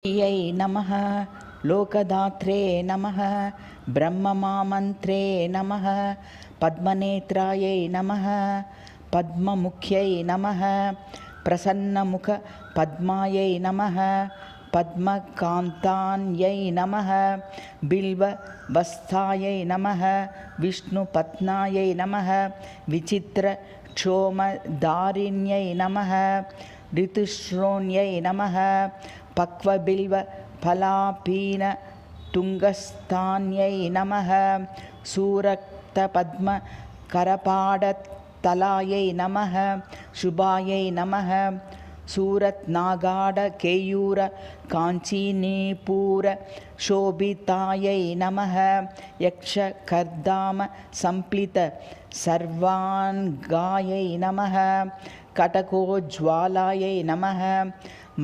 यै नमः लोकदात्रे नमः ब्रह्ममामन्त्रे नमः पद्मनेत्रायै नमः पद्ममुख्यै नमः प्रसन्नमुखपद्मायै नमः पद्मकान्तायै नमः बिल्ववस्तायै नमः विष्णुपत्नायै नमः विचित्रक्षोमदारिण्यै नमः ऋतुश्रोण्यै नमः पक्वबिल्वफलापीनतुङ्गस्थान्यै नमः सूरक्तपद्मकरपाडतलायै नमः शुभायै नमः सूरत्नागाढकेयूरकाञ्चीनिपूरशोभितायै नमः यक्षकर्धामसम्प्लितसर्वाङ्गायै नमः कटकोज्ज्वालायै नमः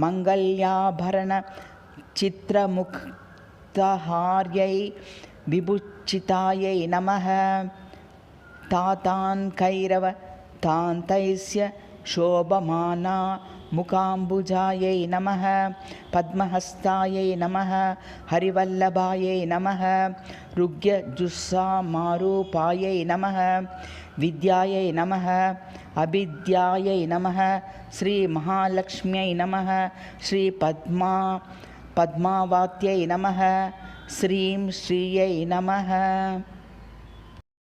मङ्गल्याभरणचित्रमुक्तहार्यै विभूषितायै नमः तातान्कैरवतान्तैस्य शोभमाना मुकाम्बुजायै नमः पद्महस्तायै नमः हरिवल्लभायै नमः ऋग्यजुस्सामारूपायै नमः विद्यायै नमः अभिद्यायै नमः श्रीमहालक्ष्म्यै नमः श्रीपद्मावत्यै नमः श्रीं श्रियै नमः।